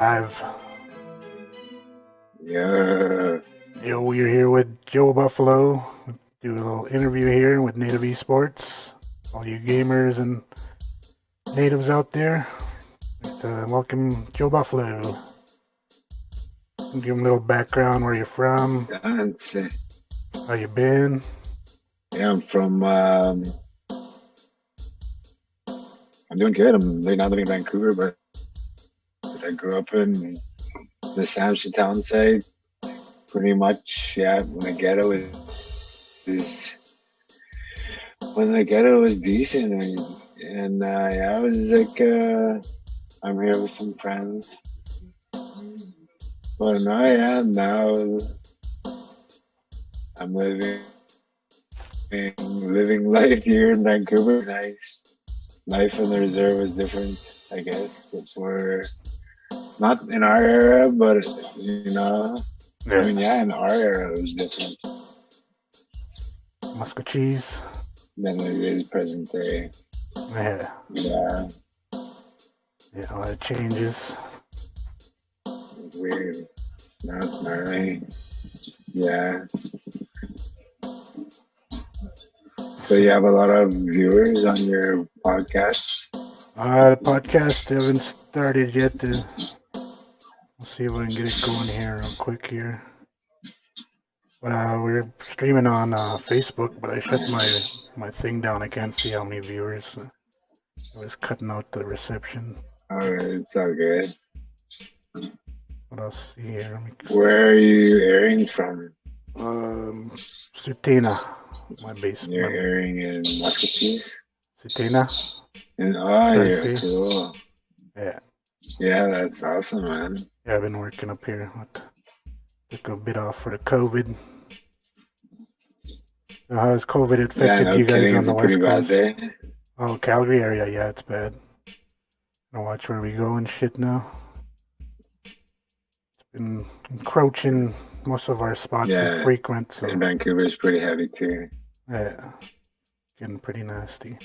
I've Yeah. we're here with Joe Buffalo. Do a little interview here with Native Esports. All you gamers and natives out there, welcome Joe Buffalo. Give him a little background where you're from, That's it. how you been. Yeah, I'm from. I'm doing good. I'm right now living in Vancouver, but I grew up in the Samson town side. Pretty much, yeah. When the ghetto was decent, and yeah, I was like, I'm here with some friends. But now I'm living life here in Vancouver. Nice. Life in the reserve was different, I guess. Before, not in our era, but Yeah, in our era it was different Muscat cheese. than it is present day. Yeah, Yeah, a lot of changes. weird. Now it's gnarly. Yeah. So you have a lot of viewers on your podcast. The podcast haven't started yet. We'll see if I can get it going here real quick here. But we're streaming on Facebook, but I shut my thing down. I can't see how many viewers. I was cutting out the reception. All right, it's all good. What else here? Where are you airing from? Sutena, my base. You're airing in Muscatine? Sutena. Yeah, cool. Yeah. Yeah, that's awesome, man. Yeah, I've been working up here. Took a bit off for the COVID. How has COVID affected you guys on the West Coast? Oh, Calgary area, yeah, it's bad. Gonna watch where we go and shit now. It's been encroaching most of our spots we frequent. So. And Vancouver's pretty heavy too. Yeah, getting pretty nasty.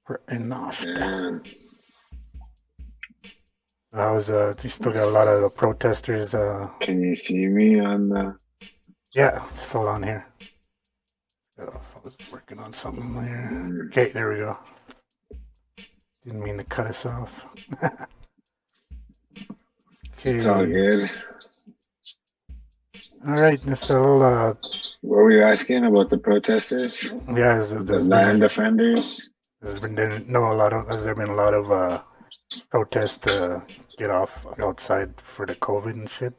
Pretty nasty. Yeah. You still got a lot of the protesters. Can you see me on the? Yeah, still on here. I was working on something there. Okay, there we go. Didn't mean to cut us off. Okay. It's all good. All right, this little. What were you asking about the protesters? Yeah, the land defenders. Has there been a lot of protests to get off outside for the COVID and shit?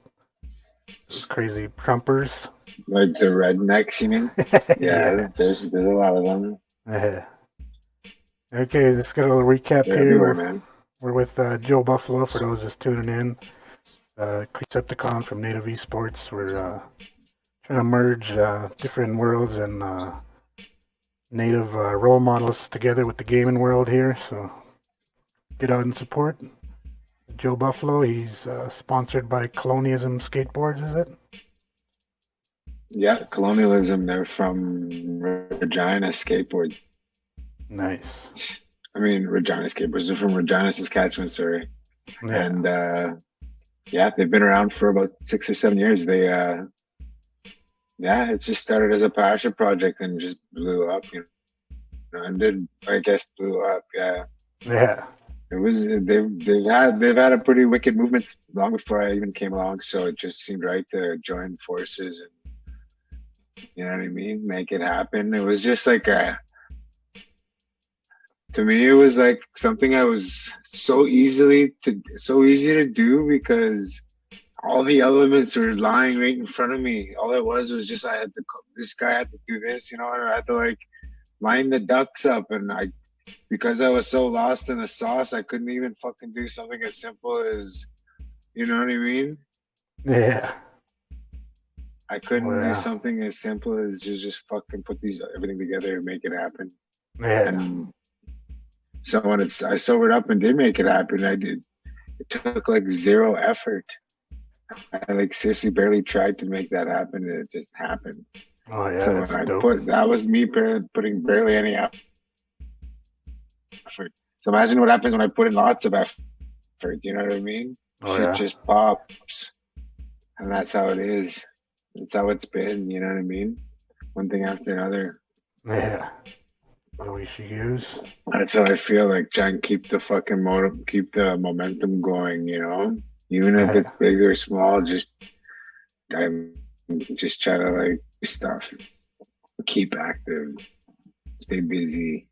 Those crazy Trumpers. Like the rednecks, you mean? Yeah. There's a lot of them. Okay, let's get a little recap They're here. Everywhere, man. We're with Joe Buffalo, for those just tuning in. Creecepticon from Native Esports. We're trying to merge different worlds and native role models together with the gaming world here. So get out and support Joe Buffalo. He's sponsored by Colonialism Skateboards, is it? Yeah, Colonialism. They're from Regina Skateboard. Nice. I mean, Regina Skateboards. They're from Regina, Saskatchewan, sorry. Yeah. And they've been around for about 6 or 7 years. They it just started as a passion project and just blew up, blew up. Yeah. It was they've had a pretty wicked movement long before I even came along, so it just seemed right to join forces and you know what I mean, make it happen. It was just like to me it was like something I was so easy to do because all the elements were lying right in front of me. All it was just this guy had to do this, and I had to like line the ducks up, and because I was so lost in the sauce, I couldn't even fucking do something as simple as, you know what I mean? Yeah. I couldn't do something as simple as just fucking put everything together and make it happen. Yeah. And so when I sobered up and did make it happen, it took like zero effort. I like seriously barely tried to make that happen, and it just happened. Oh yeah. So when that was me putting barely any effort. So imagine what happens when I put in lots of effort. effort. You know what I mean? Oh Shit yeah. just pops, and that's how it is. That's how it's been. You know what I mean? One thing after another. Yeah. The way she goes. That's how I feel. Like try and keep the fucking keep the momentum going. You know, even if it's Yeah. big or small, I'm just try to like stuff. Keep active. Stay busy.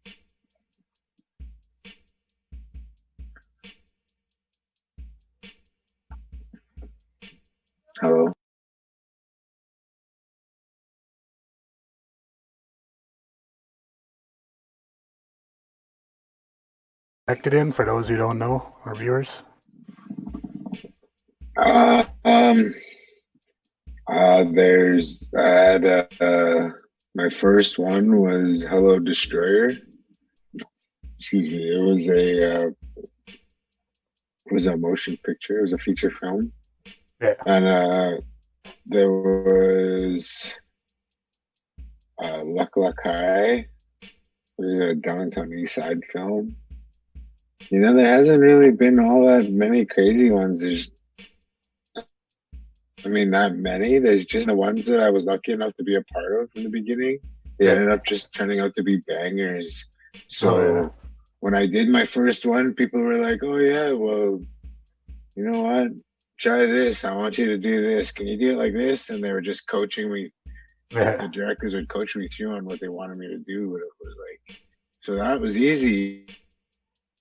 Hello. Acted in for those who don't know, our viewers. Uh, um. There's I had my first one was Hello Destroyer. Excuse me. It was a motion picture. It was a feature film, Yeah. and there was Luck Luck High. It was a downtown east side film. You know, there hasn't really been all that many crazy ones. Not many. There's just the ones that I was lucky enough to be a part of from the beginning. They ended up just turning out to be bangers. So when I did my first one, people were like, "Oh yeah, well, you know what? Try this. I want you to do this. Can you do it like this?" And they were just coaching me. Yeah. The directors would coach me through on what they wanted me to do. What it was like. So that was easy.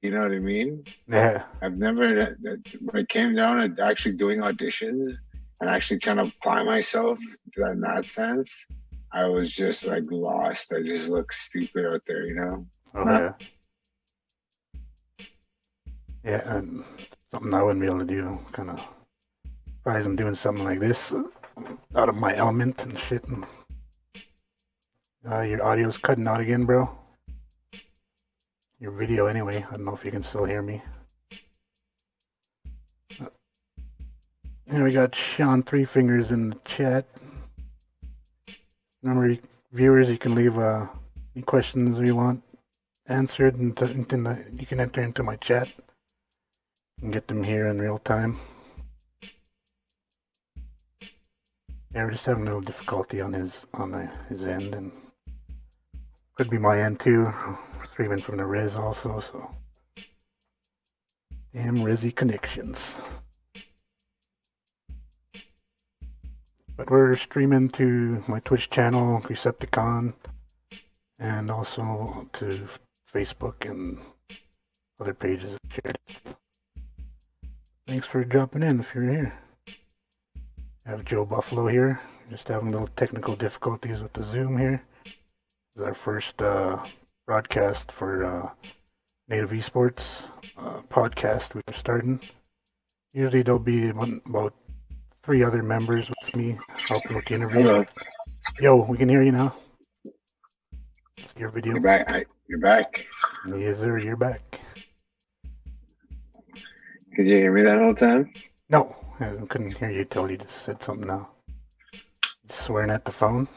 You know what I mean? Yeah. I've never, when it came down to actually doing auditions and actually trying to apply myself in that sense, I was just like lost. I just looked stupid out there, you know? Oh yeah. Yeah, and something I wouldn't be able to do. Kind of surprised I'm doing something like this out of my element and shit. And, your audio's cutting out again, bro. Your video, anyway. I don't know if you can still hear me. And we got Sean Three Fingers in the chat. Remember, viewers, you can leave any questions you want answered, and you can enter into my chat and get them here in real time. Yeah, we're just having a little difficulty on his end, and could be my end too. We're streaming from the Res also, so damn Resi connections. But we're streaming to my Twitch channel, Creecepticon, and also to Facebook and other pages shared. Thanks for dropping in if you're here. I have Joe Buffalo here. Just having a little technical difficulties with the Zoom here. This is our first broadcast for Native Esports podcast we're starting. Usually there'll be about 3 other members with me helping with the interview. Hello. Yo, we can hear you now. It's your video. You're back. You're back. Yes, sir. You're back. Could you hear me that whole time? No, I couldn't hear you till you just said something now. Just swearing at the phone.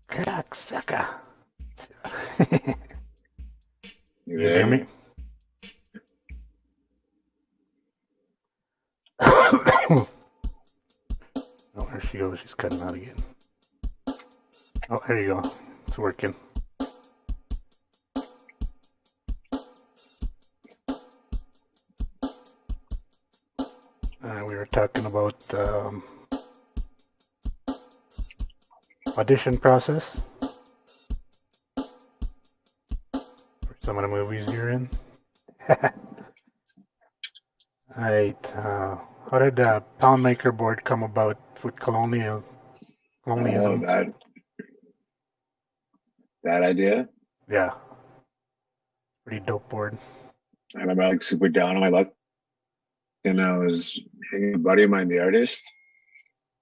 Cocksucker. You hear me? Oh, there she goes. She's cutting out again. Oh, there you go. It's working. We were talking about audition process for some of the movies you're in. Alright, how did the Pound Maker board come about with colonialism? Oh, that idea? Yeah. Pretty dope board. And I'm like super down on my luck. And I was hanging with a buddy of mine, the artist.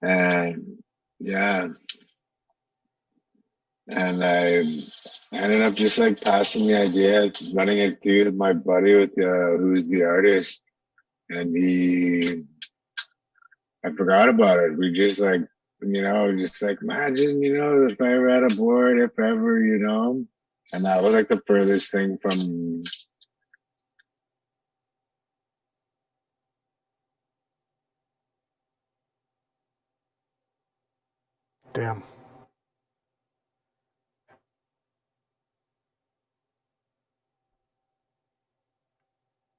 And yeah. And I ended up just like passing the idea, running it through with my buddy who's the artist. And I forgot about it. We just like, just like imagine, if I ever had a board, if ever, And that was like the furthest thing from Damn.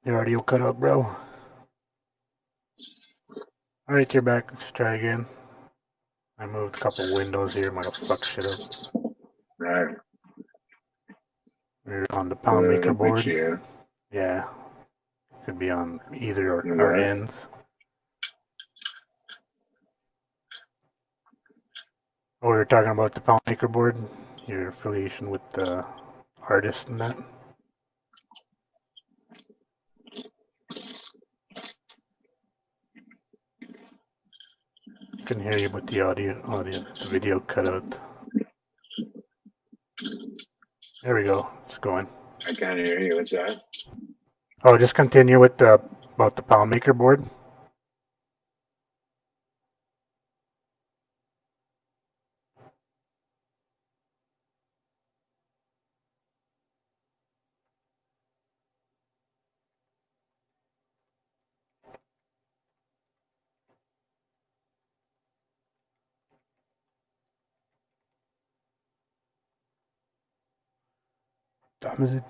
Your audio cut out, bro. Alright, you're back. Let's try again. I moved a couple windows here. Might have fucked shit up. Right. We're on the pound maker board. Yeah. Yeah. Could be on either You our got it? ends. Oh, we were talking about the pound maker board. Your affiliation with the artist and that. I can hear you, but the video cut out. There we go. It's going. I can't hear you. What's that? Oh, just continue with about the pound maker board. Time is it?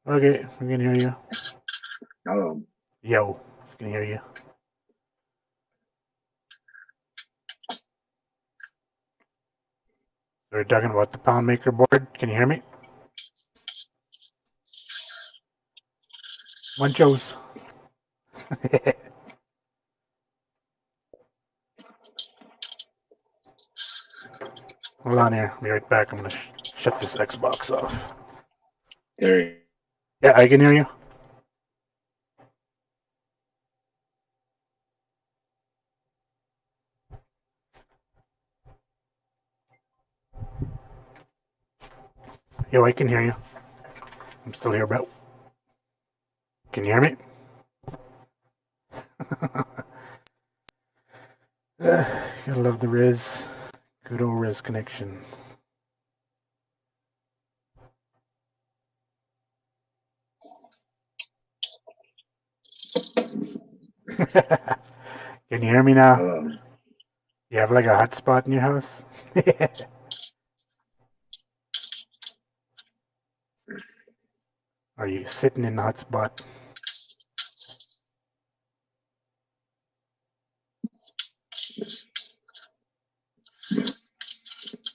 Okay, we can hear you. Hello. Yo, we can hear you. We're talking about the pound maker board. Can you hear me? Munchos. Hold on here. I'll be right back. I'm gonna shut this Xbox off. There. Yeah, I can hear you. Yo, I can hear you. I'm still here, bro. Can you hear me? Gotta love the Riz. Good old Riz connection. Can you hear me now? Hello. You have like a hotspot in your house? Are you sitting in the hotspot?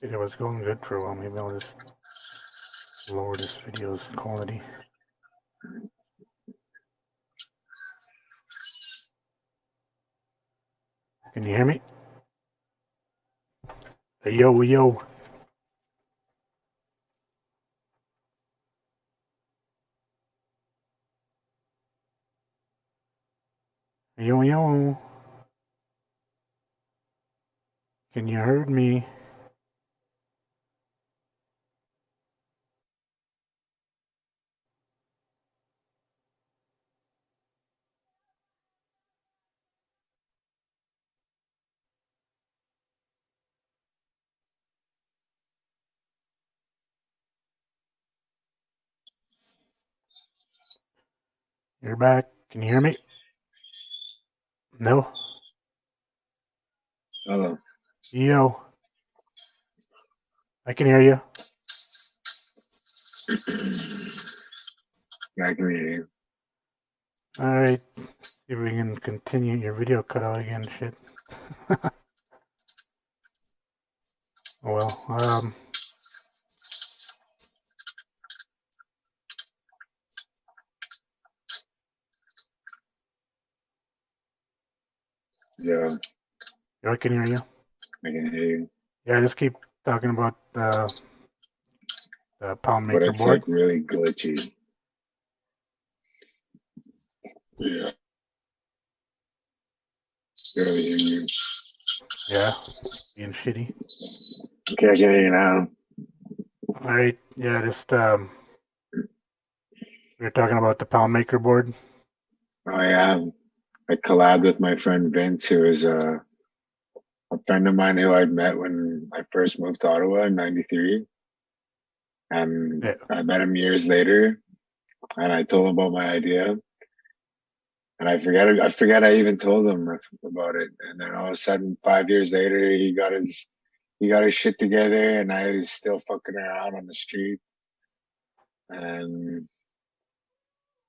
It was going good for a while. Maybe I'll just lower this video's quality. Can you hear me? Hey, yo, yo. Yo, yo. Can you hear me? You're back. Can you hear me? No? Hello. Yo. I can hear you. Yeah, I can hear you. Alright. See if we can continue. Your video cut out again. Shit. Oh well. Yeah, I can hear you. I can hear you. Yeah, just keep talking about the pound But maker it's board. like really glitchy. Yeah. Barely hear you. Yeah, being shitty. Okay, I can hear you now. Alright, yeah, just we were talking about the pound maker board. Oh yeah. I collabed with my friend Vince, who is a friend of mine who I'd met when I first moved to Ottawa in '93. And Yeah. I met him years later, and I told him about my idea. And I forget I even told him about it. And then all of a sudden, 5 years later, he got his shit together, and I was still fucking around on the street. And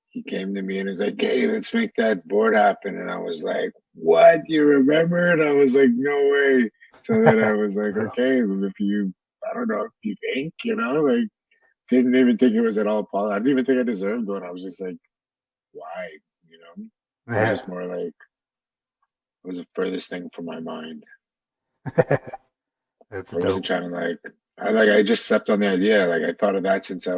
he came to me and was like, "Hey, let's make that board happen." And I was like, "What? You remember?" And I was like, "No way." So then I was like, "Okay, I don't know if you think, like, didn't even think it was at all possible. I didn't even think I deserved one. I was just like, why, you know? It was Yeah. just more like, it was the furthest thing from my mind. That's I wasn't dope. trying to I just slept on the idea. Like I thought of that since I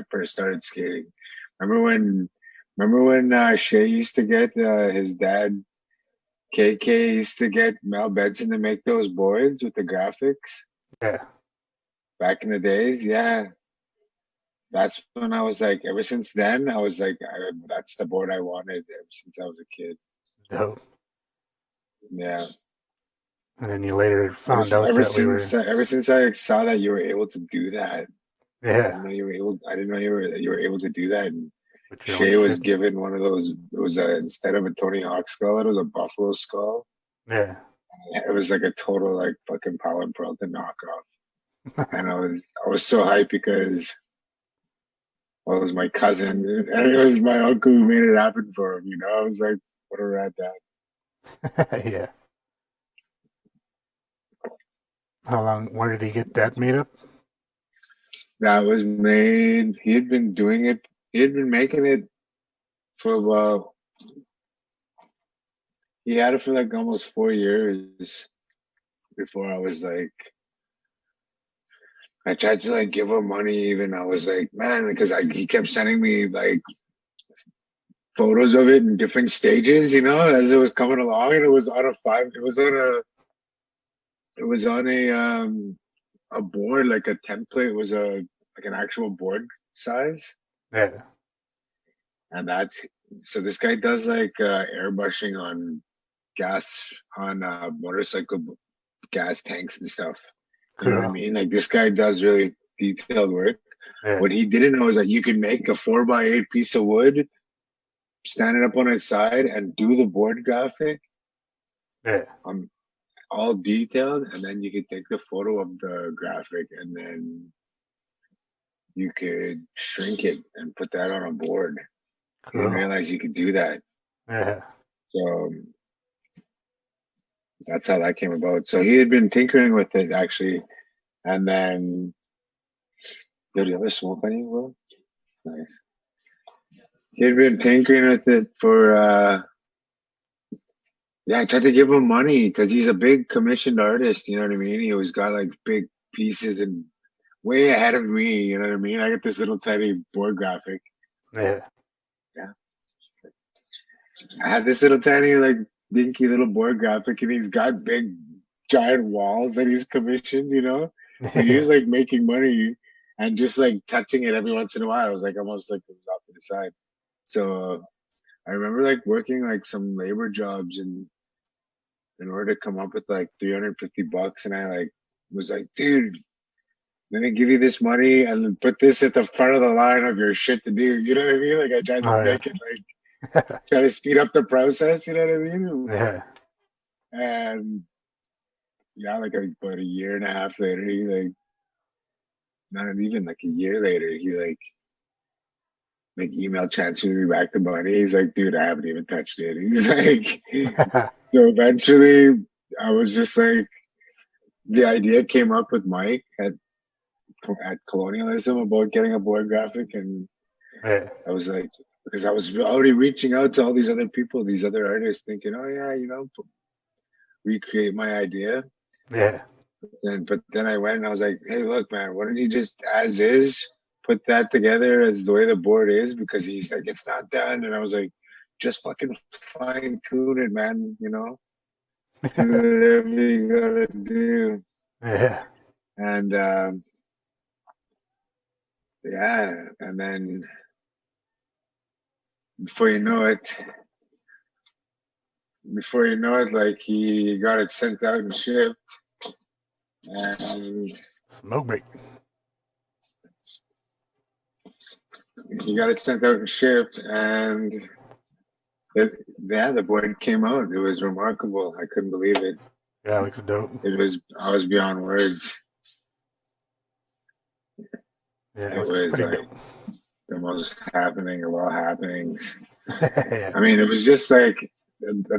first started skating. Remember when, Shay used to get his dad KK used to get Mel Benson to make those boards with the graphics Yeah. back in the days? Yeah, that's when I was like. Ever since then, I was like, that's the board I wanted ever since I was a kid. Dope. Yeah. And then you later found out that we were. Ever since I saw that you were able to do that, I Yeah. didn't know you were able. I didn't know you were able to do that. And With your own Shay was shit. given one of those. It was instead of a Tony Hawk skull, it was a buffalo skull. Yeah. It was like a total like fucking Paul Peralta knockoff. And I was so hyped because well, it was my cousin and it was my uncle who made it happen for him. I was like, what a rad dad. Yeah. How long? Where did he get that made up? That was made. He had been doing it. He had been making it for a while. He had it for like almost 4 years before I was like, I tried to like give him money. Even I was like, man, because he kept sending me like photos of it in different stages, as it was coming along, and it was on a five. It was on a board, like a template. It was like an actual board size, Yeah. and that's so this guy does like airbrushing on gas on motorcycle gas tanks and stuff. You know what I Cool. mean? Like this guy does really detailed work. Yeah. What he didn't know is that you could make a 4x8 piece of wood, stand it up on its side, and do the board graphic Yeah. all detailed, and then you could take the photo of the graphic, and then you could shrink it and put that on a board. You didn't Cool. realize you could do that. Yeah. So that's how that came about. So he had been tinkering with it actually, and then yo, do you have a smoke on you, bro? Nice. He had been tinkering with it for yeah, I tried to give him money because he's a big commissioned artist, you know what I mean? He always got like big pieces and way ahead of me, you know what I mean? I got this little tiny board graphic. Yeah. Yeah. I had this little tiny, like dinky little board graphic, and he's got big giant walls that he's commissioned. So he was Yeah. like making money and just like touching it every once in a while. It was like almost like it was off to the side. So I remember like working like some labor jobs and in order to come up with like $350, and I like was like, dude, let me give you this money and put this at the front of the line of your shit to do. You know what I mean? Like I tried to Oh make it like try to speed up the process. You know what I mean? yeah. And yeah, like about a year and a half later, he like not even like a year later, he like email transferred me back the money. He's like, dude, I haven't even touched it. He's like, so eventually, I was just like, the idea came up with Mike at Colonialism about getting a board graphic, and Yeah. I was like, because I was already reaching out to all these other people, these other artists, thinking, oh yeah, recreate my idea. Yeah. But then I went and I was like, hey, look, man, why don't you just as is put that together as the way the board is? Because he's like, it's not done, and I was like, just fucking fine tune it, man. Do whatever you gotta do, Yeah. and yeah, and then before you know it, like he got it sent out and shipped, and Smoke break. he got it sent out and shipped, and the board came out. It was remarkable. I couldn't believe it. Yeah, it looks dope. I was beyond words. Yeah, It was pretty like dope. the most happening of all happenings. Yeah. I mean, it was just like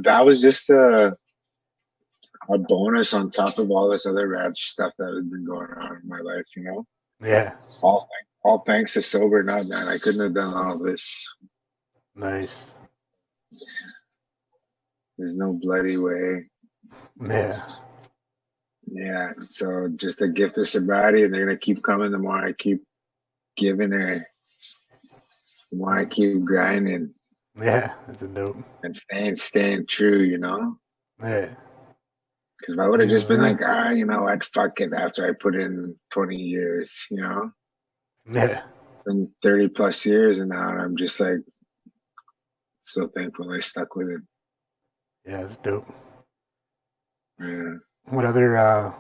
that was just a bonus on top of all this other rad stuff that had been going on in my life, you know. Yeah. All thanks to sober nut, man. I couldn't have done all this. Nice. There's no bloody way. Yeah. Yeah. So just a gift of sobriety, and they're gonna keep coming. The more I keep giving her, the more I keep grinding. Yeah, that's a dope. And staying true, you know. Yeah. Because if I would have just been Yes, like, you know what, fuck it, after I put in 20 years, you know, yeah. and 30 plus years, and now I'm just like so thankful I stuck with it. Yeah, it's dope. Yeah. What other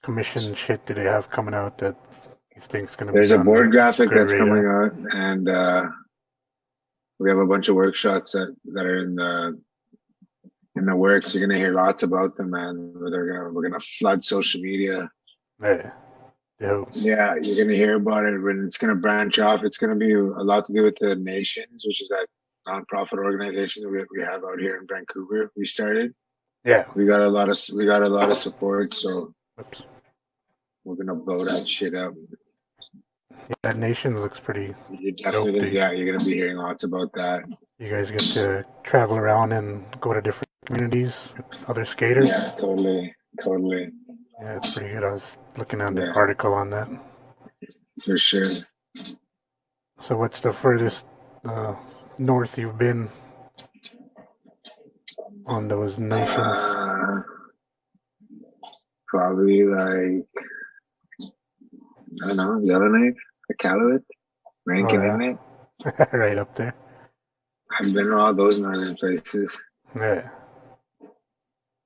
commission shit do they have coming out that you think's gonna There's be a on the board graphic great that's coming radar? out, and we have a bunch of workshops that are in the works. You're gonna hear lots about them, man. We're gonna flood social media. Yeah. Dope. Yeah, you're gonna hear about it when it's gonna branch off. It's gonna be a lot to do with the Nations, which is that nonprofit organization that we have out here in Vancouver. We started. Yeah. We got a lot of support, so Oops. we're gonna blow that shit up. Yeah, that nation looks pretty You're dope. definitely, yeah, you're gonna be hearing lots about that. You guys get to travel around and go to different communities with other skaters. Yeah, totally. Yeah, it's pretty good. I was looking at the Yeah, article on that. for sure. So, what's the furthest north you've been on those nations? Probably like, I don't know, Yellowknife, Iqaluit, Rankin Inlet. Right up there. I've been to all those northern places. Yeah.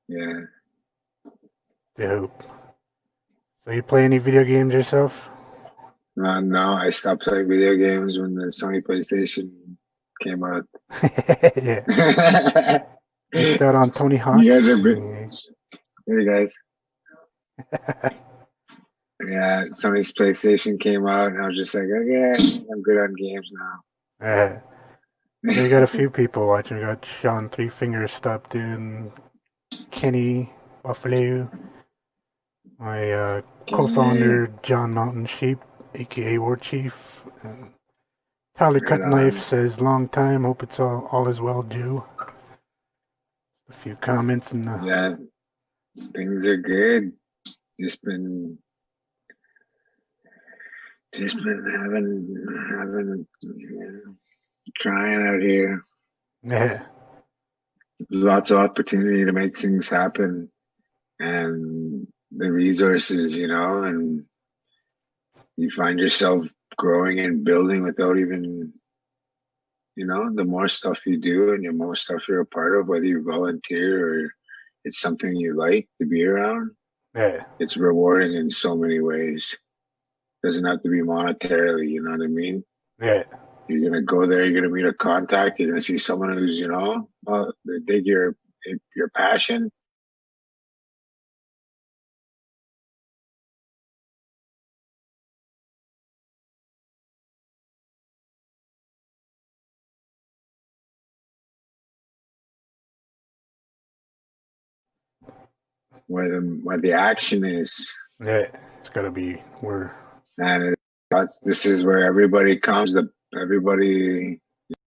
Yeah. Dope. So, you play any video games yourself? No, I stopped playing video games when the Sony PlayStation came out. Yeah. Missed out on Tony Hawk. You guys are big. Hey guys. Yeah, Sony's PlayStation came out, and I was just like, okay, I'm good on games now. We got a few people watching. We got Sean Three Fingers stopped in, Kenny Buffalo, my co-founder John Mountain Sheep, aka War Chief. And Tyler Right Cut on. Knife says, "Long time. Hope it's all is well, Joe." A few comments in the Yeah, things are good. Just been having trying out here. yeah, There's lots of opportunity to make things happen, and the resources, you know, and you find yourself growing and building without even, you know, the more stuff you do and the more stuff you're a part of, whether you volunteer or it's something you like to be around, yeah, it's rewarding in so many ways. Doesn't have to be monetarily, you know what I mean? yeah, You're gonna go there, you're gonna meet a contact, you're gonna see someone who's, you know, they dig your passion. Where the action is, yeah. It's gotta be where. and this is where everybody comes. Everybody.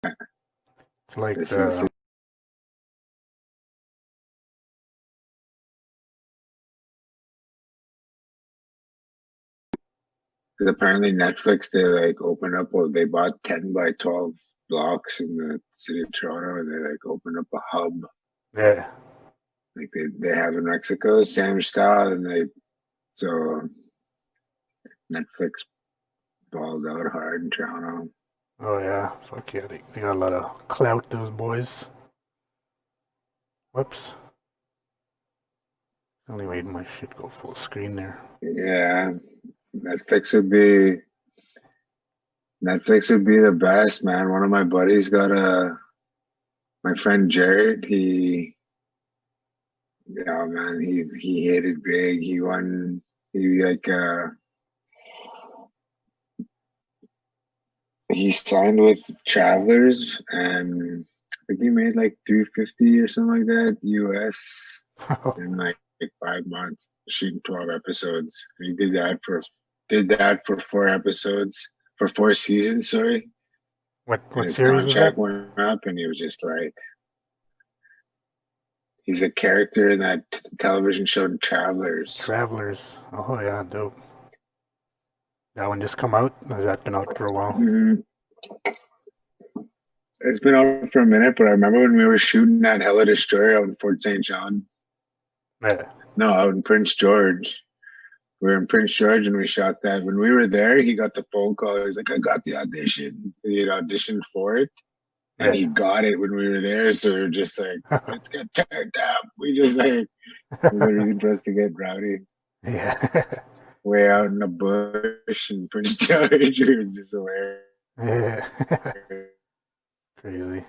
It's like This is the because apparently Netflix they like opened up. Well, they bought 10 by 12 blocks in the city of Toronto, and they like opened up a hub yeah, like they have in Mexico, same style, and so Netflix balled out hard in Toronto. oh yeah, fuck yeah, they got a lot of clout, those boys. Whoops. Only made my shit go full screen there. Yeah, Netflix would be Netflix would be the best, man. One of my buddies got my friend Jared. Yeah, man, he hit it big. He won. He like he signed with Travelers, and I think he made like 350 or something like that US in like 5 months, shooting 12 episodes. He did that for 4 episodes for 4 seasons. Sorry, What and his series was that? contract went up, and he was just like, he's a character in that television show Travelers. Travelers. Oh yeah, dope. That one just come out? Or has that been out for a while? Mm-hmm. It's been out for a minute, but I remember when we were shooting that Hella Destroyer out in Fort St. John. Yeah. No, out in Prince George. We were in Prince George and we shot that. When we were there, he got the phone call. He's like, I got the audition. He had auditioned for it. And he got it when we were there. So we were just like, let's get turned up. We just like, it was a reason for us to get rowdy. Yeah. Way out in the bush in Prince George. It was just hilarious. Yeah. Crazy.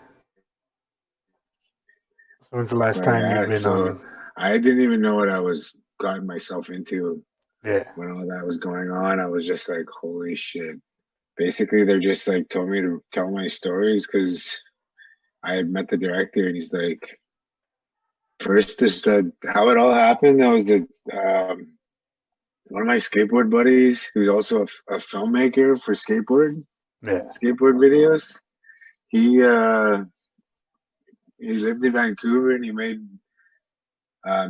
So when's the last time you've been on? I didn't even know what I was gotten myself into. Yeah. When all that was going on, I was just like, holy shit. Basically, they're just like told me to tell my stories because I had met the director and he's like, first, how it all happened. That was one of my skateboard buddies, who's also a filmmaker for skateboard videos. He lived in Vancouver and he made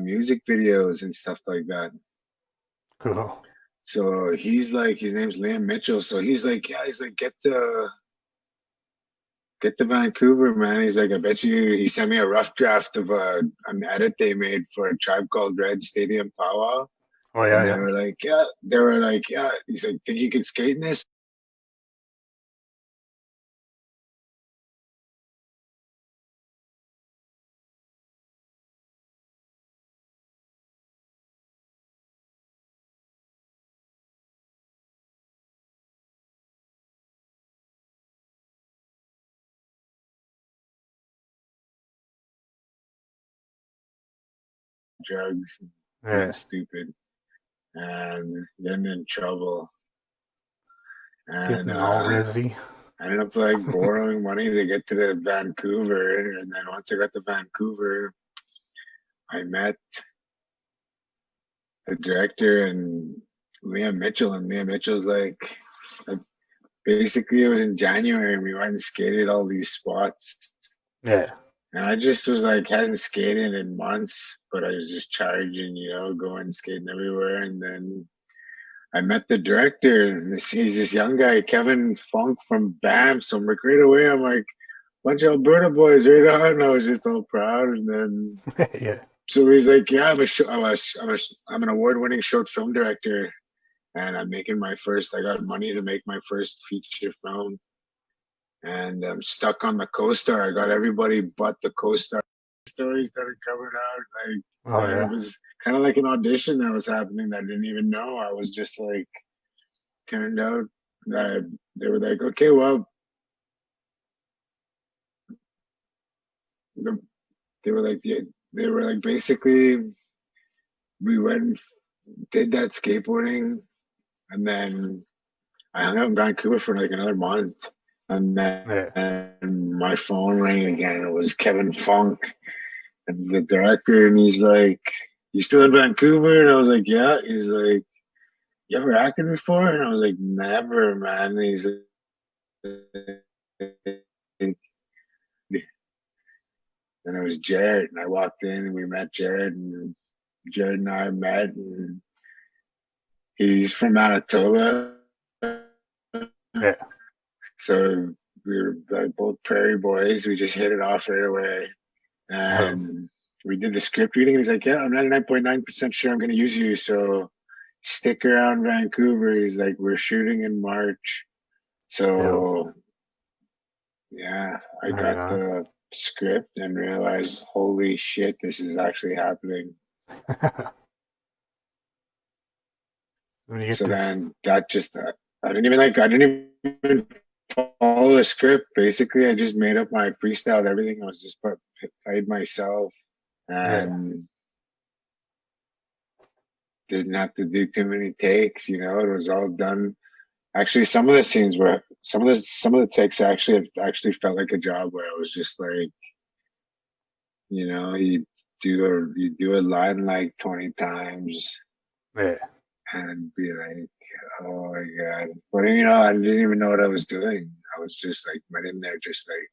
music videos and stuff like that. Cool. So he's like, his name's Liam Mitchell. So he's like, get the Vancouver, man. He's like, I bet you. He sent me a rough draft of an edit they made for a Tribe Called Reds-Stadium Powwow. Oh yeah, and they were like, yeah. He's like, think you could skate in this? Drugs, being stupid, and getting in trouble. And getting all rizzy. I ended up like borrowing money to get to the Vancouver, and then once I got to Vancouver, I met the director and Liam Mitchell, and Liam Mitchell's like, basically it was in January and we went and skated all these spots. Yeah. And I just was like, hadn't skated in months, but I was just charging, going skating everywhere. And then I met the director, and he's this young guy, Kevin Funk from BAM. So I'm like, right away, I'm like, bunch of Alberta boys right on. And I was just all proud. And then, yeah. So he's like, yeah, I'm an award-winning short film director. And I'm making I got money to make my first feature film. And I'm stuck on the co-star. I got everybody but the co-star. Stories started coming out. It was kind of like an audition that was happening that I didn't even know. I was just like, turned out that they were like, okay, well, they were like, basically, we went and did that skateboarding, and then I hung out in Vancouver for like another month. And then my phone rang again. It was Kevin Funk, and the director, and he's like, "You still in Vancouver?" And I was like, "Yeah." He's like, "You ever acted before?" And I was like, "Never, man." And he's like, and it was Jared, and I walked in, and we met Jared, and Jared and I met, and he's from Manitoba. Yeah. So we were like both prairie boys. We just hit it off right away. And we did the script reading. And he's like, yeah, I'm 99.9% sure I'm going to use you. So stick around Vancouver. He's like, we're shooting in March. So yeah, I got the script and realized, holy shit, this is actually happening. So then that just, I didn't even follow the script. Basically, I just made up my freestyle. Everything I was just played myself and didn't have to do too many takes. You know, it was all done. Actually, some of the scenes were some of the takes actually felt like a job where I was just like, you know, you do a line like 20 times and be like, oh my god. But you know, I didn't even know what I was doing. I was just like went in there just like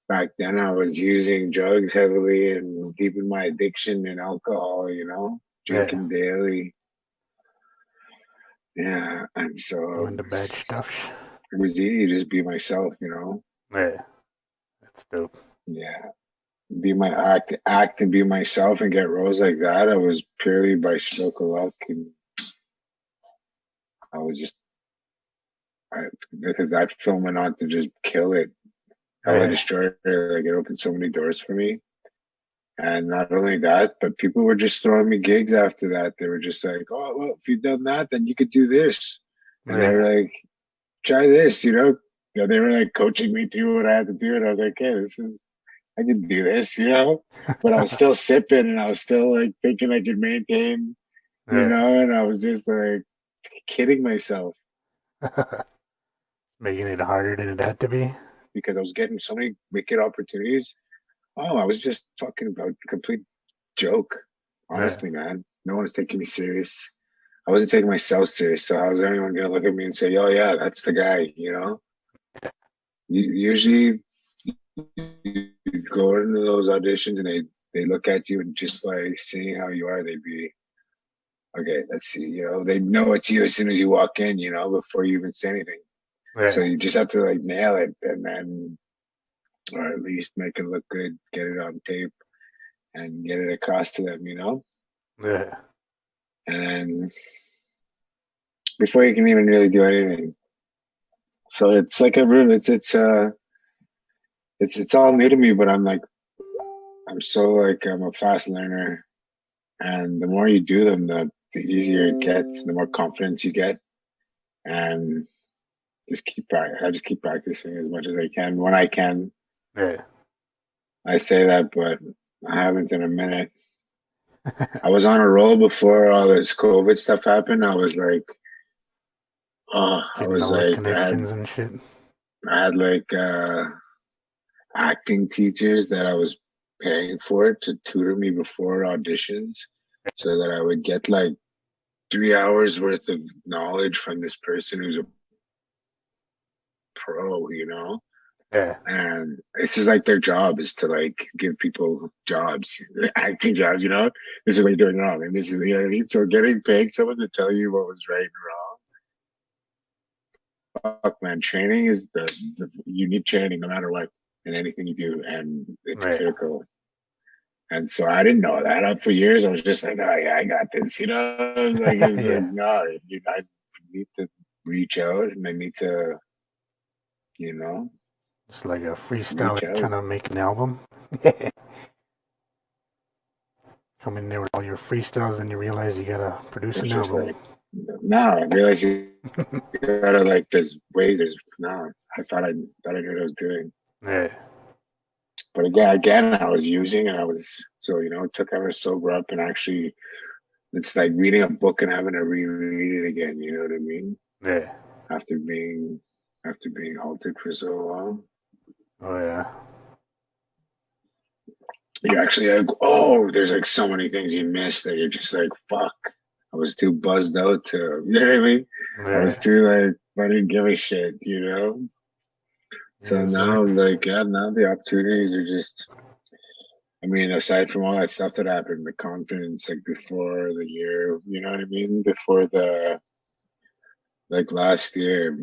back then I was using drugs heavily and keeping my addiction in alcohol, you know, drinking daily. Yeah. And so doing the bad stuff. it was easy to just be myself, you know. Yeah, that's dope. Yeah. Be my act and be myself and get roles like that. I was purely by stroke of luck and I was just because that film went on to just kill it. Hella destroyed it. Like it opened so many doors for me. And not only that, but people were just throwing me gigs after that. They were just like, oh, well, if you've done that, then you could do this. And they were like, try this, you know? They were like coaching me through what I had to do. And I was like, hey, I can do this, you know? But I was still sipping and I was still like thinking I could maintain, you know? And I was just like kidding myself. Making it harder than it had to be. Because I was getting so many wicked opportunities. Oh, I was just talking about complete joke. Honestly, man. No one was taking me serious. I wasn't taking myself serious. So how was anyone gonna look at me and say, "Oh yeah, that's the guy"? You know. Usually, you go into those auditions and they look at you and just by seeing how you are, they'd be okay. Let's see. You know, they know it's you as soon as you walk in. You know, before you even say anything. So you just have to like nail it, and then, or at least make it look good, get it on tape, and get it across to them. You know. Yeah. And before you can even really do anything. So it's like a room. It's all new to me, but I'm so like I'm a fast learner, and the more you do them, the easier it gets, the more confidence you get, and I just keep practicing as much as I can when I can. Yeah. I say that, but I haven't in a minute. I was on a roll before all this COVID stuff happened. I was like, oh, connections and shit. I had like acting teachers that I was paying for to tutor me before auditions so that I would get like 3 hours worth of knowledge from this person who's a pro, you know? Yeah. And this is like their job is to like give people jobs, acting jobs, you know? This is what you're doing wrong. And this is, you know what I mean? So getting paid someone to tell you what was right and wrong. Fuck, man, training is you need training no matter what in anything you do. And it's critical. And so I didn't know that. For years, I was just like, oh, yeah, I got this, you know? Like, it's like, no, I need to reach out and I need to, you know? It's like a freestyle trying to make an album. Come in there with all your freestyles and you realize you gotta produce an album. Like, no, I realized you gotta, like, there's ways, I thought I knew what I was doing. Yeah. But again, I was using and so, you know, it took having to sober up and actually, it's like reading a book and having to reread it again. You know what I mean? Yeah. After being halted for so long. Oh yeah. You actually like, oh, there's like so many things you missed that you're just like, fuck. I was too buzzed out to, you know what I mean? Yeah. I was too like, I didn't give a shit, you know? So now, like, now the opportunities are just, I mean, aside from all that stuff that happened, the confidence, like before the year, you know what I mean? Before like last year,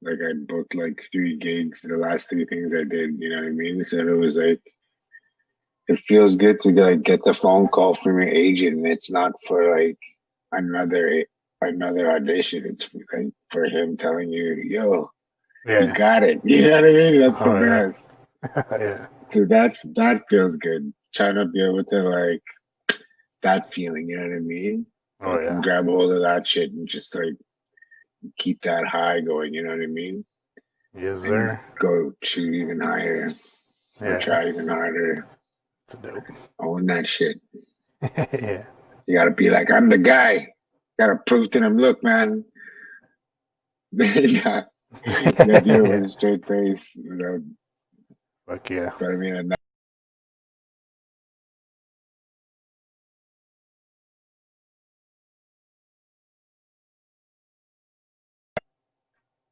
like I booked like 3 gigs, the last 3 things I did, you know what I mean? So it was like, it feels good to like get the phone call from your agent. It's not for like another audition. It's like for him telling you, yo, you got it. You know what I mean? That's the best. Yeah. So that feels good. Trying to be able to like that feeling, you know what I mean? Oh yeah. And grab a hold of that shit and just like keep that high going, you know what I mean? Yes, sir. Go shoot even higher or try even harder. It's dope. Own that shit. Yeah. You gotta be like, I'm the guy. Gotta prove to them, look, man. That deal with a straight face. You know, Fuck yeah. but I mean,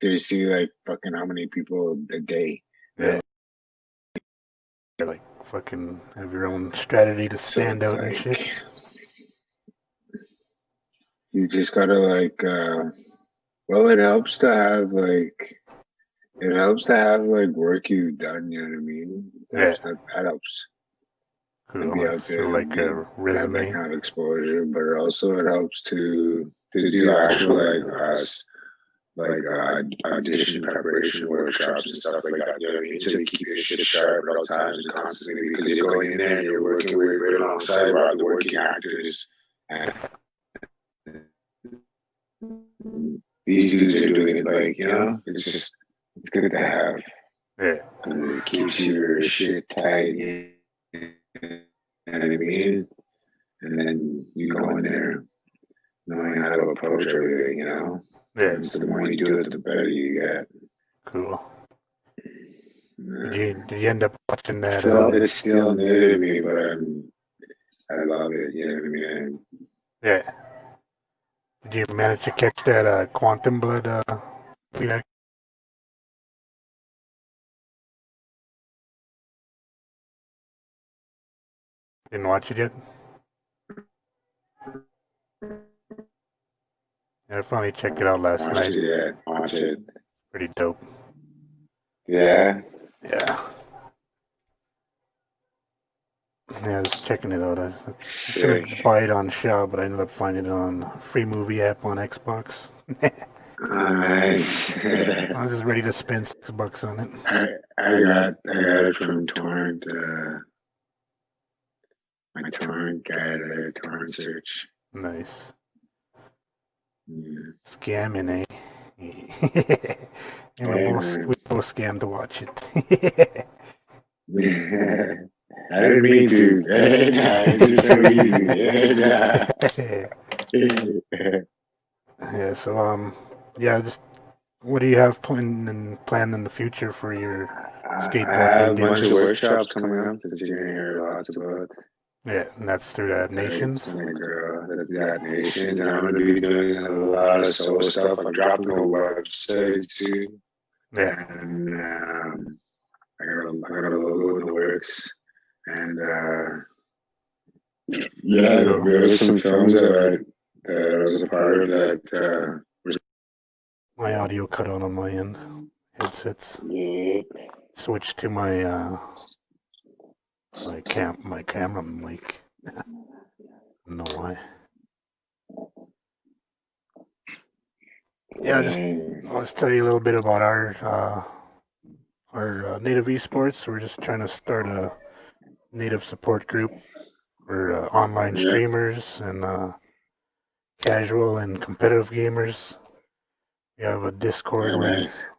do you see like fucking how many people a day? Yeah. You're like fucking have your own strategy to stand out and shit. You just gotta like, well, it helps to have like work you've done. You know what I mean? That helps. Cool. Be out there, so like a resume, have that kind of exposure, but also it helps to do actual like audition preparation workshops and stuff like that. You know what I mean? So you keep your shit sharp at all times and constantly, because you're going in there and you're working right alongside the working actors. And these dudes are doing it like, you know, it's good to have. Yeah. And it keeps your shit tight. You know what I mean? And then you go in there knowing how to approach everything, you know? Yeah. And so the more you do it, the better you get. Cool. Did you end up watching that? It's still new to me, but I love it, you know what I mean? Yeah. Did you manage to catch that Quantum Blood yeah. Didn't watch it yet? I finally checked it out last night. Watch it. Pretty dope. Yeah. Yeah. Yeah, I was checking it out. I was gonna buy it on Shaw, but I ended up finding it on free movie app on Xbox. Nice. I was just ready to spend $6 on it. I got it from Torrent. My Torrent guy there, Torrent search. Nice. Yeah. Scamming, eh? And we both scammed to watch it. I didn't mean to. It's just so easy. Yeah, so yeah, just what do you have planned in the future for your skateboarding? I have a bunch of workshops coming up that you're gonna hear lots about. Yeah, and that's through Nations. That Nations, and I'm gonna be doing a lot of solo stuff. I'm dropping a website too. Yeah, and I got a logo in the works, and yeah, there's some films that I was a part of that. My audio cut out on my end. Headsets. Yeah. Switched to my my camera mic. I don't know why. Yeah, I'll just tell you a little bit about our Native Esports. We're just trying to start a Native support group for online streamers and casual and competitive gamers. We have a Discord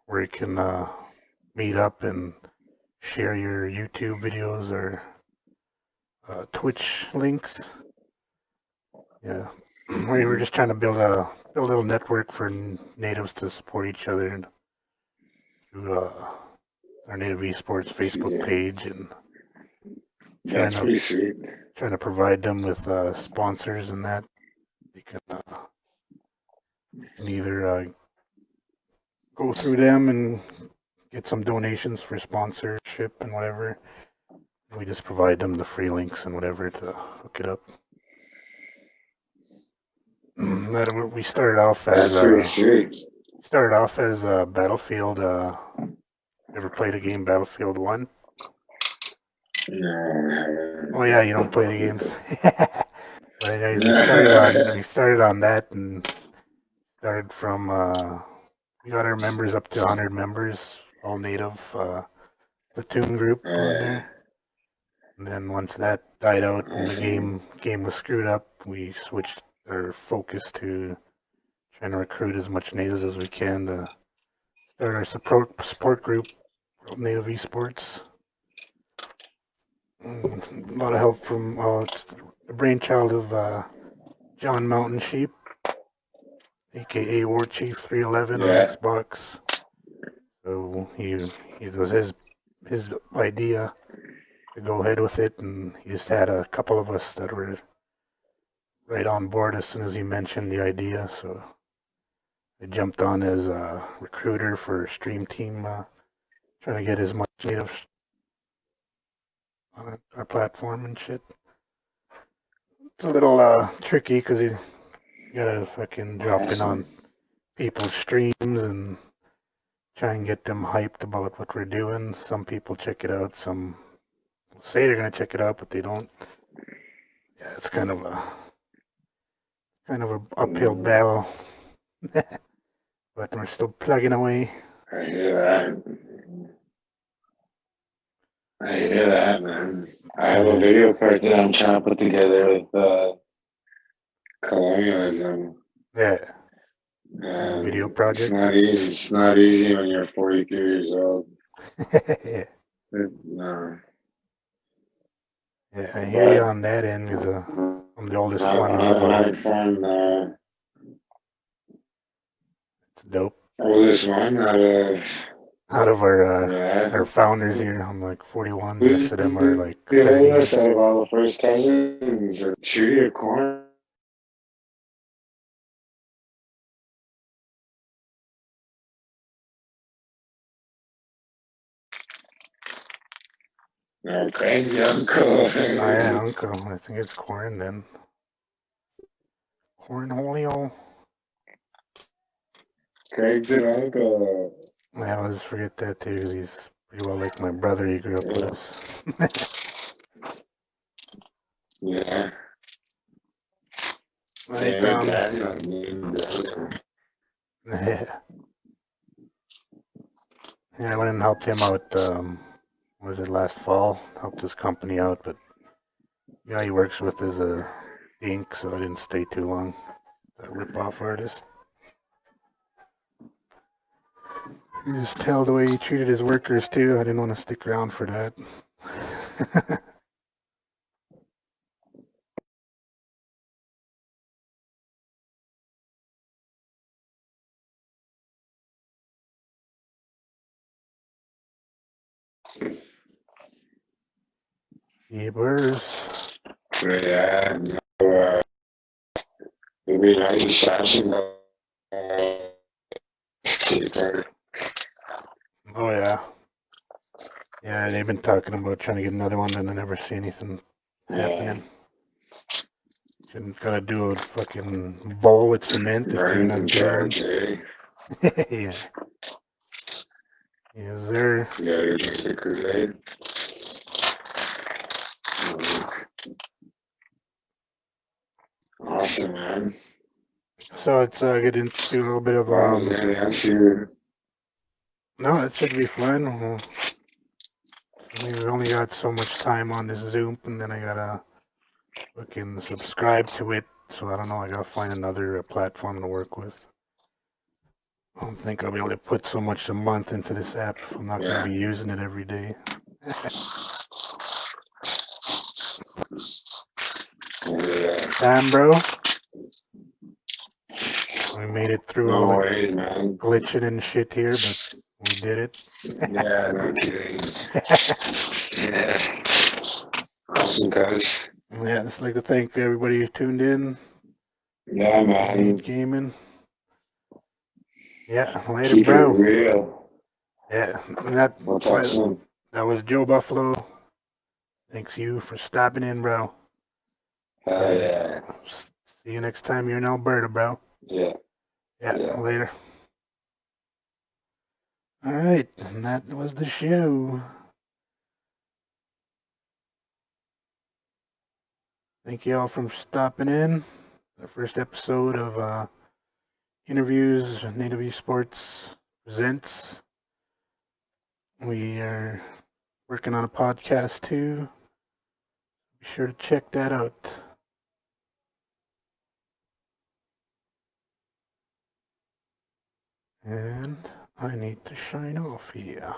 where you can meet up and share your YouTube videos or Twitch links. Yeah, we were just trying to build a little network for natives to support each other and through our Native Esports Facebook page, and trying to provide them with sponsors and that. You can either go through them and get some donations for sponsorship and whatever. We just provide them the free links and whatever to hook it up. That we started off as Battlefield. Ever played a game Battlefield 1? No. Oh yeah, you don't play the games. But anyways, we started on that and started from we got our members up to 100 members, all native platoon group on there. And then once that died out and the game was screwed up, we switched our focus to trying to recruit as much natives as we can to started our support group called Native Esports. A lot of help from it's the brainchild of John Mountain Sheep, aka War Chief 311 on Xbox. So he was his idea to go ahead with it, and he just had a couple of us that were right on board as soon as he mentioned the idea. So I jumped on as a recruiter for Stream Team, trying to get as much native on our platform and shit. It's a little tricky because you gotta fucking drop in on people's streams and try and get them hyped about what we're doing. Some people check it out, some say they're gonna check it out, but they don't. Yeah, it's kind of a uphill battle. But we're still plugging away. I hear that, man. I have a video part that I'm trying to put together with colonialism. Yeah. And video project. It's not easy. It's not easy when you're 43 years old. Yeah. No. Yeah, I hear you on that end because I'm the oldest one. I had fun. It's dope. Oldest one out of our founders here. I'm like 41. The rest of them are like 30. Out of all the first cousins, tree or corn. No, Craig's uncle. Oh yeah, uncle. I think it's corn then. Cornholio. Craig's an uncle. I always forget that too because he's pretty well like my brother. He grew up with us. Yeah. I found. Yeah, I went and helped him out. Was it last fall? Helped his company out, but yeah, he works with is a ink, so I didn't stay too long. That rip-off artist. You just tell the way he treated his workers too. I didn't want to stick around for that. Neighbors. Yeah. Maybe not assassin. Skateboarder. Oh yeah. Yeah, they've been talking about trying to get another one, and I never see anything happening. Gotta do a fucking bowl with cement if they're not charge, eh? Yeah. Yes, sir. You gotta drink the Kool-Aid. Awesome, man. So let's get into a little bit of No, it should be fun. We've only got so much time on this Zoom, and then I gotta fucking subscribe to it. So I don't know. I gotta find another platform to work with. I don't think I'll be able to put so much a month into this app if I'm not gonna be using it every day. Damn, bro. We made it through all the glitching and shit here, but we did it. Yeah, no kidding. Yeah. Awesome, guys. Yeah, just like to thank everybody who tuned in. Yeah, man. Gaming. Yeah, later, Keep bro. It real. Yeah, that was Joe Buffalo. Thanks you for stopping in, bro. Hell yeah. See you next time you're in Alberta, bro. Yeah. Yeah, later. All right, and that was the show. Thank you all for stopping in. The first episode of interviews Native Esports Presentz. We are working on a podcast too. Be sure to check that out. And I need to shine off here.